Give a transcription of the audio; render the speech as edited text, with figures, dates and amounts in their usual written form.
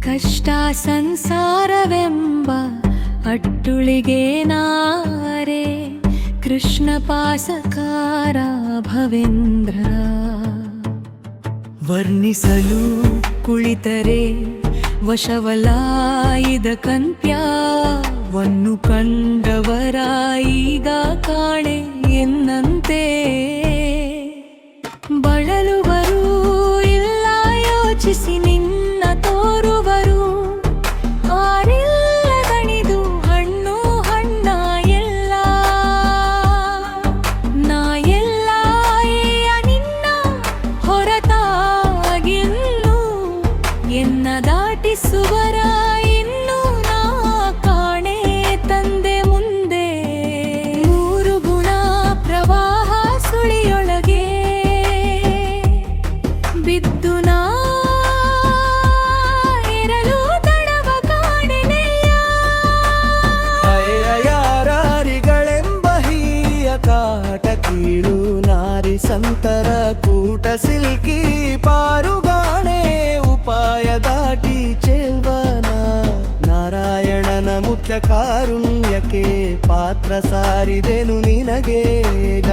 ಕಷ್ಟ ಸಂಸಾರವೆಂಬ ಅಟ್ಟುಳಿಗೆ ನಾರೆ ಕೃಷ್ಣ ಪಾಸಕಾರ ಭವೇಂದ್ರ ವರ್ಣಿಸಲು ಕುಳಿತರೆ ವಶವಲಾಯಿದ ಕಂಪ್ಯವನ್ನು ಕಂಡವರ ಈಗ ಕಾಣೆ ಎನ್ನಂತೆ ಬಳಲುವರು ಇಲ್ಲ ಯೋಚಿಸಿ ನಿನ್ನ ತೋರುವರು ಆರಿಲ್ಲ ದಣಿದು ಹಣ್ಣು ಹಣ್ಣ ಎಲ್ಲ ನಾ ಎಲ್ಲ ನಿನ್ನ ಹೊರತಾಗಿನ್ನು ಎನ್ನ ದಾಟಿಸುವರ ಇನ್ನು ನಾ ಕಾಣೆ ತಂದೆ ಮುಂದೆ ಮೂರು ಗುಣ ಪ್ರವಾಹ ಸುಳಿಯೊಳಗೆ ಬಿದ್ದು ನಾ ಇರಲು ತಡವ ಕಾಣೆನೆಯ ಯಾರಿಗಳೆಂಬ ಹೀಯ ಕಾಟ ಕೀಳು ನಾರಿ ಸಂತರ ಕೂಟ ಸಿಲ್ಕಿ ಪಾರುಗಾಣೆ ಉಪಾಯ ದಾಟಿ ಚೆಲ್ವನ ನಾರಾಯಣನ ಮುಖ್ಯ ಕಾರುಣ್ಯಕ್ಕೆ ಪಾತ್ರ ಸಾರಿದೆನು ನಿನಗೇಗ